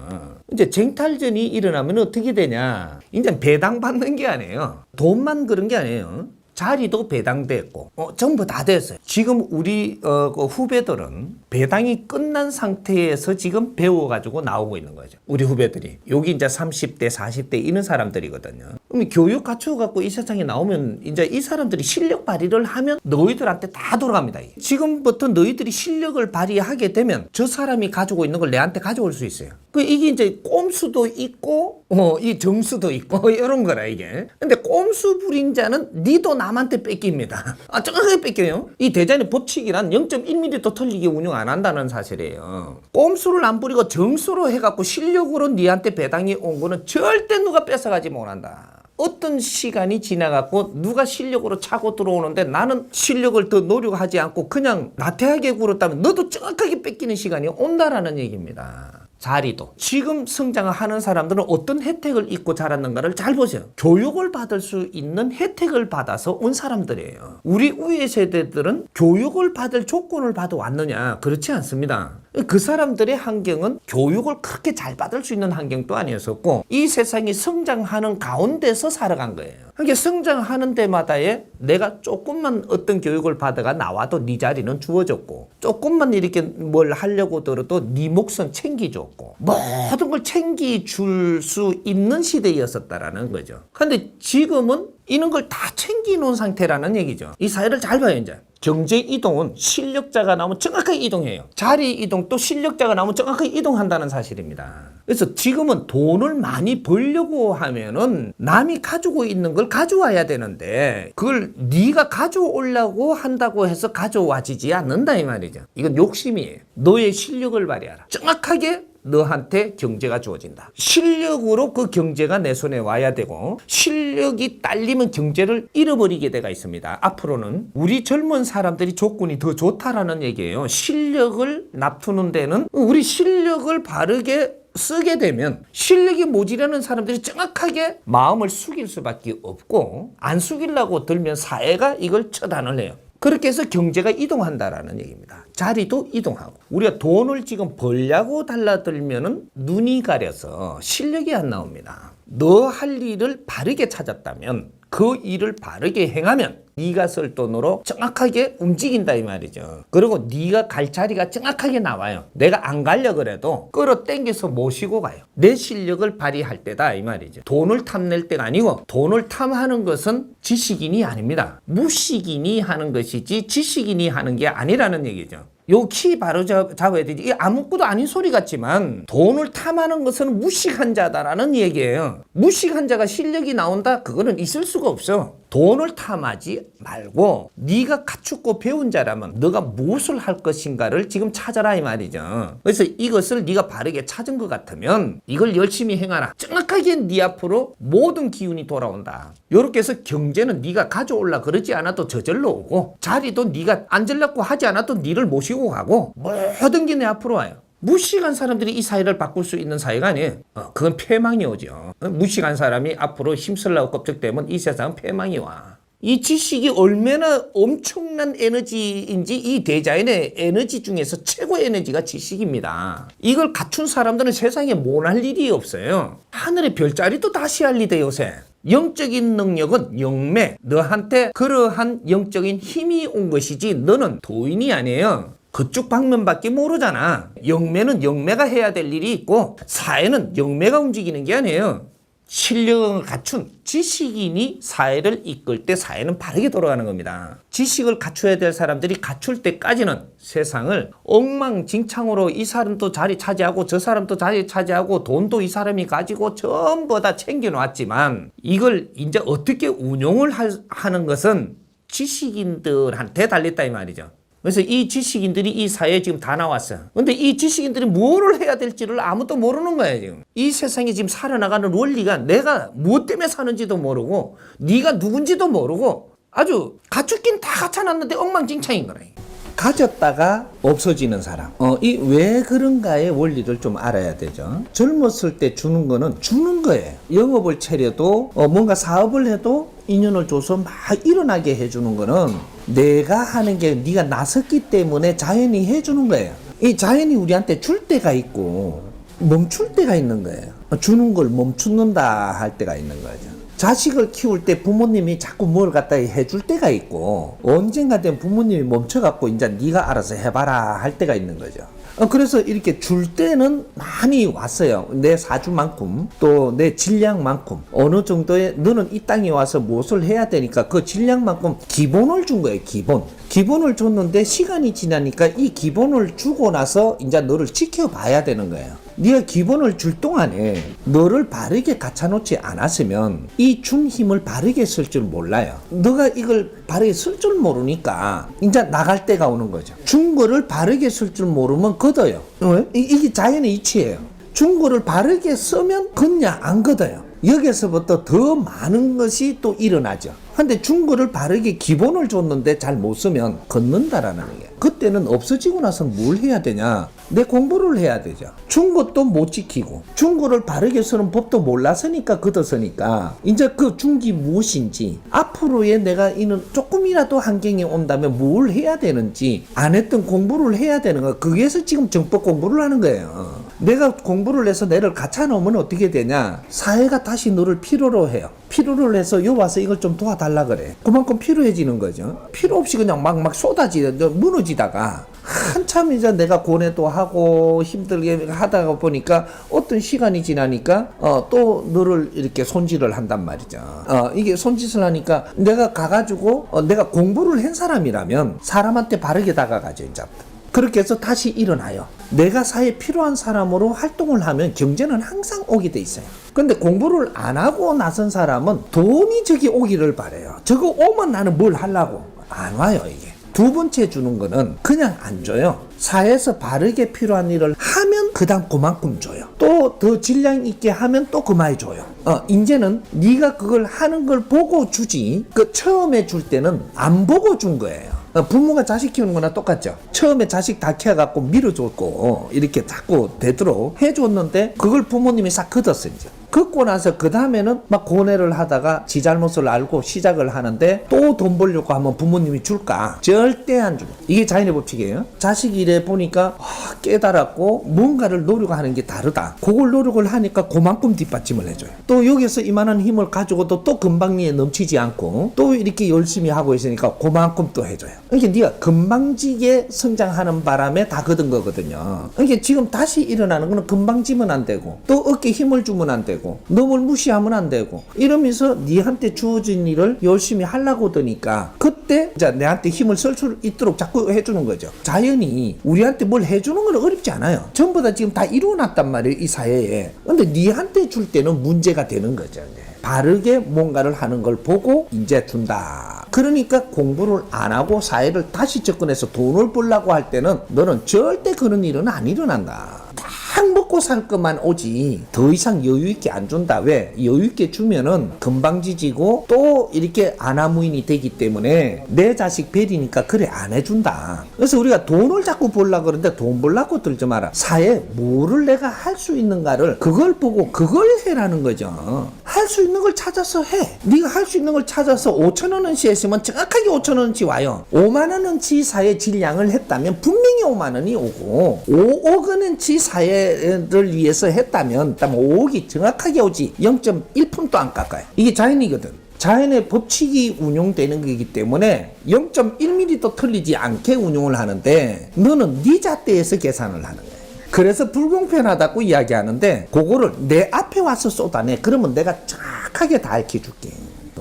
이제 쟁탈전이 일어나면 어떻게 되냐? 이제 배당 받는 게 아니에요. 돈만 그런 게 아니에요. 자리도 배당됐고 전부 다 됐어요. 지금 우리 그 후배들은 배당이 끝난 상태에서 지금 배워가지고 나오고 있는 거죠. 우리 후배들이 여기 이제 30대 40대 이런 사람들이거든요. 그럼 교육 갖추어갖고 이 세상에 나오면 이제 이 사람들이 실력 발휘를 하면 너희들한테 다 돌아갑니다. 지금부터 너희들이 실력을 발휘하게 되면 저 사람이 가지고 있는 걸 내한테 가져올 수 있어요. 이게 이제 꼼수도 있고 이 정수도 있고 이런 거라 이게. 근데 꼼수 부린 자는 니도 남한테 뺏깁니다. 정확하게 뺏겨요. 이 대전의 법칙이란 0.1mm도 틀리게 운영 안 한다는 사실이에요. 꼼수를 안 부리고 정수로 해갖고 실력으로 니한테 배당이 온 거는 절대 누가 뺏어가지 못한다. 어떤 시간이 지나갖고 누가 실력으로 차고 들어오는데 나는 실력을 더 노력하지 않고 그냥 나태하게 굴었다면 너도 정확하게 뺏기는 시간이 온다라는 얘기입니다. 자리도 지금 성장하는 사람들은 어떤 혜택을 입고 자랐는가를 잘 보세요. 교육을 받을 수 있는 혜택을 받아서 온 사람들이에요. 우리 위의 세대들은 교육을 받을 조건을 받아왔느냐? 그렇지 않습니다. 그 사람들의 환경은 교육을 그렇게 잘 받을 수 있는 환경도 아니었었고 이 세상이 성장하는 가운데서 살아간 거예요. 그러니까 성장하는 데마다에 내가 조금만 어떤 교육을 받아가 나와도 네 자리는 주어졌고 조금만 이렇게 뭘 하려고 들어도 네 몫은 챙겨줬고 모든 걸 챙겨줄 수 있는 시대였었다라는 거죠. 그런데 지금은 이런 걸 다 챙겨놓은 상태라는 얘기죠. 이 사회를 잘 봐요. 이제 경제 이동은 실력자가 나오면 정확하게 이동해요. 자리 이동도 실력자가 나오면 정확하게 이동한다는 사실입니다. 그래서 지금은 돈을 많이 벌려고 하면은 남이 가지고 있는 걸 가져와야 되는데 그걸 네가 가져오려고 한다고 해서 가져와지지 않는다 이 말이죠. 이건 욕심이에요. 너의 실력을 발휘하라. 정확하게 너한테 경제가 주어진다. 실력으로 그 경제가 내 손에 와야 되고 실력이 딸리면 경제를 잃어버리게 돼가 있습니다. 앞으로는 우리 젊은 사람들이 조건이 더 좋다라는 얘기예요. 실력을 납두는 데는 우리 실력을 바르게 쓰게 되면 실력이 모자라는 사람들이 정확하게 마음을 숙일 수밖에 없고 안 숙이려고 들면 사회가 이걸 처단을 해요. 그렇게 해서 경제가 이동한다라는 얘기입니다. 자리도 이동하고 우리가 돈을 지금 벌려고 달라들면은 눈이 가려서 실력이 안 나옵니다. 너 할 일을 바르게 찾았다면 그 일을 바르게 행하면 네가 쓸 돈으로 정확하게 움직인다 이 말이죠. 그리고 네가 갈 자리가 정확하게 나와요. 내가 안 가려 그래도 끌어당겨서 모시고 가요. 내 실력을 발휘할 때다 이 말이죠. 돈을 탐낼 때가 아니고 돈을 탐하는 것은 지식인이 아닙니다. 무식인이 하는 것이지 지식인이 하는 게 아니라는 얘기죠. 요 키 바로 잡아야 되지. 이게 아무것도 아닌 소리 같지만 돈을 탐하는 것은 무식한 자다라는 얘기예요. 무식한 자가 실력이 나온다? 그거는 있을 수가 없어. 돈을 탐하지 말고 네가 갖추고 배운 자라면 너가 무엇을 할 것인가를 지금 찾아라 이 말이죠. 그래서 이것을 네가 바르게 찾은 것 같으면 이걸 열심히 행하라. 정확하게 네 앞으로 모든 기운이 돌아온다. 이렇게 해서 경제는 네가 가져올라 그러지 않아도 저절로 오고 자리도 네가 앉으려고 하지 않아도 네를 모시고 가고 모든 게 내 앞으로 와요. 무식한 사람들이 이 사회를 바꿀 수 있는 사회가 아니에요. 그건 패망이 오죠. 무식한 사람이 앞으로 힘쓰려고 껍질대면 이 세상은 패망이 와. 이 지식이 얼마나 엄청난 에너지인지 이 대자연의 에너지 중에서 최고의 에너지가 지식입니다. 이걸 갖춘 사람들은 세상에 못할 일이 없어요. 하늘의 별자리도 다시 알리대 요새. 영적인 능력은 영매. 너한테 그러한 영적인 힘이 온 것이지 너는 도인이 아니에요. 그쪽 방면밖에 모르잖아. 영매는 영매가 해야 될 일이 있고 사회는 영매가 움직이는 게 아니에요. 실력을 갖춘 지식인이 사회를 이끌 때 사회는 바르게 돌아가는 겁니다. 지식을 갖춰야 될 사람들이 갖출 때까지는 세상을 엉망진창으로 이 사람도 자리 차지하고 저 사람도 자리 차지하고 돈도 이 사람이 가지고 전부 다 챙겨놨지만 이걸 이제 어떻게 운용을 하는 것은 지식인들한테 달렸다 이 말이죠. 그래서 이 지식인들이 이 사회에 지금 다 나왔어요. 근데 이 지식인들이 뭐를 해야 될지를 아무도 모르는 거예요, 지금. 이 세상에 지금 살아나가는 원리가 내가 무엇 때문에 사는지도 모르고, 네가 누군지도 모르고, 아주 갖췄긴 다 갖춰놨는데 엉망진창인 거래. 가졌다가 없어지는 사람. 이 왜 그런가의 원리를 좀 알아야 되죠. 젊었을 때 주는 거는 주는 거예요. 영업을 차려도, 뭔가 사업을 해도 인연을 줘서 막 일어나게 해주는 거는 내가 하는 게 네가 나섰기 때문에 자연이 해주는 거예요. 이 자연이 우리한테 줄 때가 있고 멈출 때가 있는 거예요. 주는 걸 멈춘다 할 때가 있는 거죠. 자식을 키울 때 부모님이 자꾸 뭘 갖다 해줄 때가 있고 언젠가 된 부모님이 멈춰갖고 이제 네가 알아서 해봐라 할 때가 있는 거죠. 그래서 이렇게 줄 때는 많이 왔어요. 내 사주만큼 또 내 질량만큼 어느 정도의 너는 이 땅에 와서 무엇을 해야 되니까 그 질량만큼 기본을 준 거예요. 기본을 줬는데 시간이 지나니까 이 기본을 주고 나서 이제 너를 지켜봐야 되는 거예요. 네가 기본을 줄 동안에 너를 바르게 갖춰놓지 않았으면 이 준 힘을 바르게 쓸 줄 몰라요. 너가 이걸 바르게 쓸 줄 모르니까 이제 나갈 때가 오는 거죠. 준 거를 바르게 쓸 줄 모르면 걷어요. 이게 자연의 이치예요. 준 거를 바르게 쓰면 걷냐 안 걷어요. 여기서부터 더 많은 것이 또 일어나죠. 근데 준 거를 바르게 기본을 줬는데 잘 못 쓰면 걷는다라는 거예요. 그때는 없어지고 나서 뭘 해야 되냐? 내 공부를 해야 되죠. 준 것도 못 지키고 준 거를 바르게 쓰는 법도 몰랐으니까 걷었으니까 이제 그 준기 무엇인지 앞으로의 내가 이는 조금이라도 환경이 온다면 뭘 해야 되는지 안 했던 공부를 해야 되는 거야. 거기에서 지금 정법 공부를 하는 거예요. 내가 공부를 해서 내를 갖춰 놓으면 어떻게 되냐? 사회가 다시 너를 필요로 해요. 필요를 해서 요 와서 이걸 좀 도와달라 그래. 그만큼 필요해지는 거죠. 필요 없이 그냥 막 무너지다가 한참 이제 내가 고뇌도 하고 힘들게 하다가 보니까 어떤 시간이 지나니까 또 너를 이렇게 손질을 한단 말이죠. 이게 손짓을 하니까 내가 가가지고 내가 공부를 한 사람이라면 사람한테 바르게 다가가죠 이제부터. 그렇게 해서 다시 일어나요. 내가 사회에 필요한 사람으로 활동을 하면 경제는 항상 오게 돼 있어요. 근데 공부를 안 하고 나선 사람은 돈이 저기 오기를 바래요. 저거 오면 나는 뭘 하려고. 안 와요 이게. 두 번째 주는 거는 그냥 안 줘요. 사회에서 바르게 필요한 일을 하면 그다음 그만큼 줘요. 또 더 질량 있게 하면 또 그만이 줘요. 이제는 네가 그걸 하는 걸 보고 주지. 그 처음에 줄 때는 안 보고 준 거예요. 부모가 자식 키우는 거나 똑같죠. 처음에 자식 다 키워갖고 밀어줬고 이렇게 자꾸 되도록 해줬는데 그걸 부모님이 싹 걷었어 이제. 걷고 나서 그 다음에는 막 고뇌를 하다가 지 잘못을 알고 시작을 하는데 또 돈 벌려고 하면 부모님이 줄까? 절대 안 주고. 이게 자연의 법칙이에요. 자식 일에 보니까 깨달았고 뭔가를 노력하는 게 다르다. 그걸 노력을 하니까 그만큼 뒷받침을 해줘요. 또 여기서 이만한 힘을 가지고도 또 금방리에 넘치지 않고 또 이렇게 열심히 하고 있으니까 그만큼 또 해줘요. 그러니까 네가 금방지게 성장하는 바람에 다 걷은 거거든요. 그러니까 지금 다시 일어나는 거는 금방지면 안 되고 또 어깨에 힘을 주면 안 되고 너를 무시하면 안 되고 이러면서 네한테 주어진 일을 열심히 하려고 드니까 그때 이제 내한테 힘을 쓸 수 있도록 자꾸 해주는 거죠. 자연이 우리한테 뭘 해주는 건 어렵지 않아요. 전부 다 지금 다 이루어놨단 말이에요 이 사회에. 근데 네한테 줄 때는 문제가 되는 거죠. 이제. 바르게 뭔가를 하는 걸 보고 이제 준다. 그러니까 공부를 안 하고 사회를 다시 접근해서 돈을 벌려고 할 때는 너는 절대 그런 일은 안 일어난다. 딱 먹고 살 것만 오지 더 이상 여유있게 안 준다. 왜? 여유있게 주면은 금방 지지고 또 이렇게 아나무인이 되기 때문에 내 자식 베리니까 그래 안 해준다. 그래서 우리가 돈을 자꾸 벌려고 그러는데 돈 벌려고 들지 마라. 사회에 뭐를 내가 할 수 있는가를 그걸 보고 그걸 해라는 거죠. 할 수 있는 걸 찾아서 해. 네가 할 수 있는 걸 찾아서 5천 원어치 했으면 정확하게 5천 원어치 와요. 5만 원어치 사회 질량을 했다면 분명히 5만 원이 오고 5억 원어치 사회를 위해서 했다면 5억이 정확하게 오지 0.1푼도 안 깎아요. 이게 자연이거든. 자연의 법칙이 운용되는 거기 때문에 0.1mm도 틀리지 않게 운용을 하는데 너는 네 잣대에서 계산을 하는 거야. 그래서 불공평하다고 이야기하는데 그거를 내 앞에 와서 쏟아내. 그러면 내가 정확하게 다 알려줄게.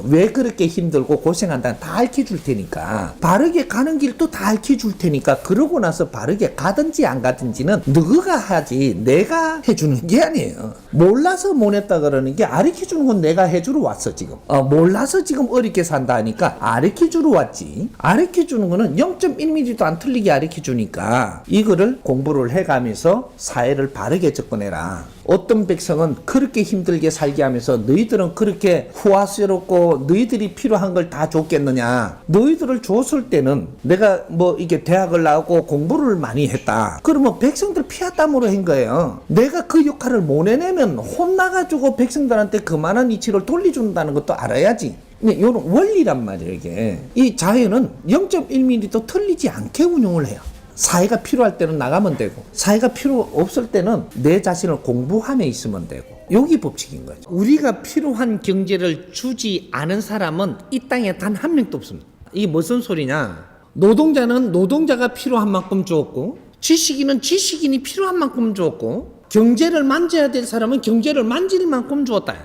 왜 그렇게 힘들고 고생한다 다 알려줄 테니까 바르게 가는 길도 다 알려줄 테니까 그러고 나서 바르게 가든지 안 가든지는 너가 하지 내가 해주는 게 아니에요. 몰라서 못했다 그러는 게 가르쳐주는 건 내가 해주러 왔어 지금. 몰라서 지금 어렵게 산다 하니까 가르쳐주러 왔지. 가르쳐주는 거는 0.1mm도 안 틀리게 가르쳐주니까 이거를 공부를 해가면서 사회를 바르게 접근해라. 어떤 백성은 그렇게 힘들게 살게 하면서 너희들은 그렇게 후화스럽고 너희들이 필요한 걸 다 줬겠느냐. 너희들을 줬을 때는 내가 뭐 이게 대학을 나오고 공부를 많이 했다. 그러면 백성들 피와 땀으로 한 거예요. 내가 그 역할을 못 해내면 혼나가지고 백성들한테 그만한 이치를 돌려준다는 것도 알아야지. 이런 원리란 말이에요 이게. 이 자연은 0.1mm도 틀리지 않게 운용을 해요. 사회가 필요할 때는 나가면 되고 사회가 필요 없을 때는 내 자신을 공부함에 있으면 되고 여기 법칙인 거죠. 우리가 필요한 경제를 주지 않은 사람은 이 땅에 단 한 명도 없습니다. 이게 무슨 소리냐. 노동자는 노동자가 필요한 만큼 주었고 지식인은 지식인이 필요한 만큼 주었고 경제를 만져야 될 사람은 경제를 만질 만큼 주었다.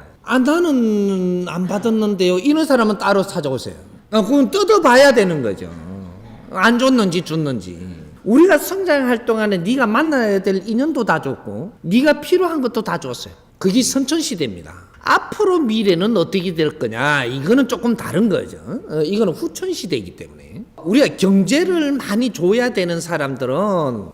나는 안 받았는데요. 이런 사람은 따로 찾아오세요. 그건 뜯어봐야 되는 거죠. 안 줬는지 줬는지. 우리가 성장할 동안에 네가 만나야 될 인연도 다 줬고 네가 필요한 것도 다 줬어요. 그게 선천시대입니다. 앞으로 미래는 어떻게 될 거냐 이거는 조금 다른 거죠. 이거는 후천시대이기 때문에 우리가 경제를 많이 줘야 되는 사람들은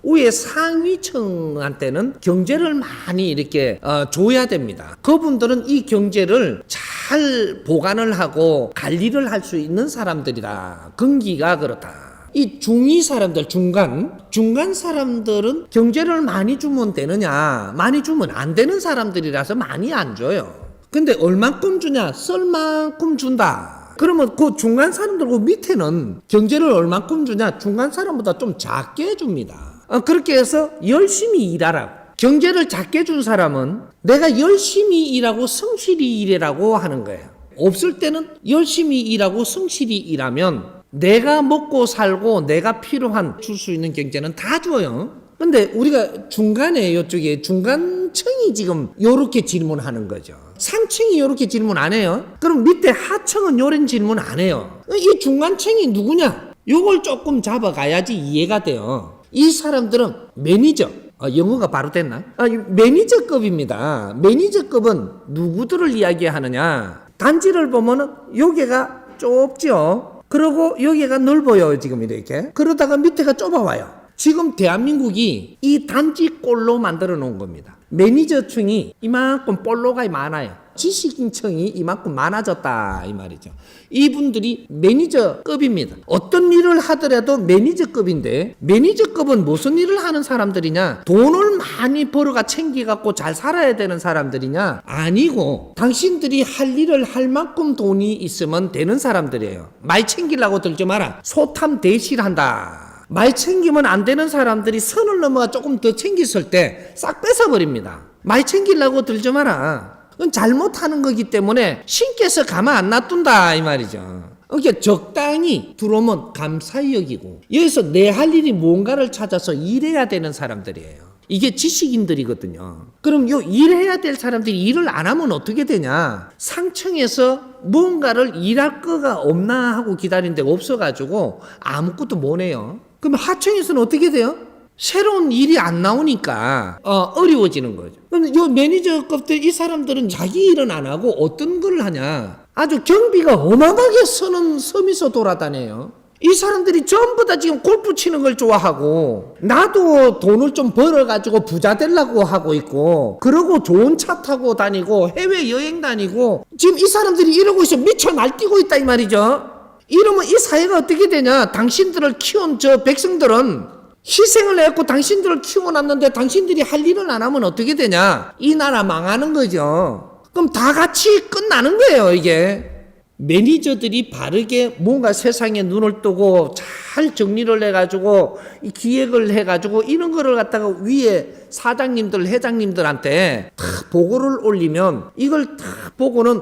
위에 상위층한테는 경제를 많이 이렇게 줘야 됩니다. 그분들은 이 경제를 잘 보관을 하고 관리를 할 수 있는 사람들이다. 근기가 그렇다. 이 중위 사람들, 중간 사람들은 경제를 많이 주면 되느냐, 많이 주면 안 되는 사람들이라서 많이 안 줘요. 근데 얼만큼 주냐, 쓸 만큼 준다. 그러면 그 중간 사람들고 밑에는 경제를 얼만큼 주냐, 중간 사람보다 좀 작게 줍니다. 그렇게 해서 열심히 일하라고. 경제를 작게 준 사람은 내가 열심히 일하고 성실히 일하라고 하는 거예요. 없을 때는 열심히 일하고 성실히 일하면 내가 먹고 살고 내가 필요한 줄 수 있는 경제는 다 줘요. 근데 우리가 중간에 이쪽에 중간층이 지금 요렇게 질문하는 거죠. 상층이 요렇게 질문 안 해요. 그럼 밑에 하층은 요런 질문 안 해요. 이 중간층이 누구냐? 요걸 조금 잡아가야지 이해가 돼요. 이 사람들은 매니저. 영어가 바로 됐나? 매니저급입니다. 매니저급은 누구들을 이야기하느냐? 단지를 보면은 여기가 좁죠. 그리고 여기가 넓어요 지금 이렇게. 그러다가 밑에가 좁아와요. 지금 대한민국이 이 단지꼴로 만들어 놓은 겁니다. 매니저층이 이만큼 볼로가 많아요. 지식인층이 이만큼 많아졌다 이 말이죠. 이분들이 매니저급입니다. 어떤 일을 하더라도 매니저급인데 매니저급은 무슨 일을 하는 사람들이냐? 돈을 많이 벌어가 챙겨갖고 잘 살아야 되는 사람들이냐? 아니고 당신들이 할 일을 할 만큼 돈이 있으면 되는 사람들이에요. 많이 챙기려고 들지 마라. 소탐 대실한다. 많이 챙기면 안 되는 사람들이 선을 넘어가 조금 더 챙겼을 때 싹 뺏어버립니다. 많이 챙기려고 들지 마라. 그건 잘못하는 거기 때문에 신께서 가만 안 놔둔다 이 말이죠. 그러니까 적당히 들어오면 감사히 여기고 여기서 내 할 일이 뭔가를 찾아서 일해야 되는 사람들이에요. 이게 지식인들이거든요. 그럼 요 일해야 될 사람들이 일을 안 하면 어떻게 되냐? 상층에서 뭔가를 일할 거가 없나 하고 기다린 데가 없어가지고 아무것도 못 해요. 그럼 하층에서는 어떻게 돼요? 새로운 일이 안 나오니까 어려워지는 거죠. 그럼 요 매니저급들 이 사람들은 자기 일은 안 하고 어떤 걸 하냐? 아주 경비가 어마어마하게 서면서 돌아다녀요. 이 사람들이 전부 다 지금 골프 치는 걸 좋아하고 나도 돈을 좀 벌어가지고 부자 되려고 하고 있고 그러고 좋은 차 타고 다니고 해외여행 다니고 지금 이 사람들이 이러고 있어. 미쳐 날뛰고 있다 이 말이죠. 이러면 이 사회가 어떻게 되냐? 당신들을 키운 저 백성들은 희생을 해갖고 당신들을 키워놨는데 당신들이 할 일을 안 하면 어떻게 되냐? 이 나라 망하는 거죠. 그럼 다 같이 끝나는 거예요, 이게. 매니저들이 바르게 뭔가 세상에 눈을 뜨고 잘 정리를 해가지고 이 기획을 해가지고 이런 거를 갖다가 위에 사장님들, 회장님들한테 다 보고를 올리면 이걸 다 보고는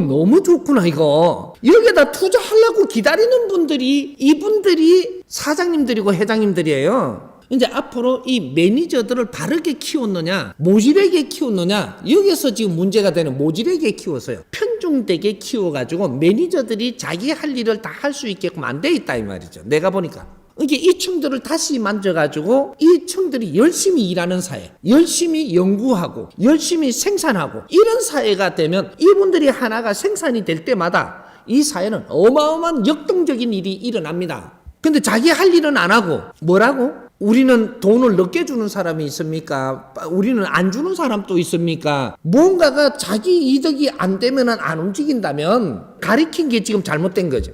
너무 좋구나 이거. 여기에다 투자하려고 기다리는 분들이 이분들이 사장님들이고 회장님들이에요. 이제 앞으로 이 매니저들을 바르게 키웠느냐, 모질하게 키웠느냐, 여기서 지금 문제가 되는 모질하게 키웠어요. 편중되게 키워가지고 매니저들이 자기 할 일을 다 할 수 있게끔 안 돼 있다 이 말이죠. 내가 보니까. 이게 이 층들을 다시 만져가지고 이 층들이 열심히 일하는 사회, 열심히 연구하고, 열심히 생산하고, 이런 사회가 되면 이분들이 하나가 생산이 될 때마다 이 사회는 어마어마한 역동적인 일이 일어납니다. 근데 자기 할 일은 안 하고, 뭐라고? 우리는 돈을 늦게 주는 사람이 있습니까? 우리는 안 주는 사람도 있습니까? 뭔가가 자기 이득이 안 되면 안 움직인다면 가리킨 게 지금 잘못된 거죠.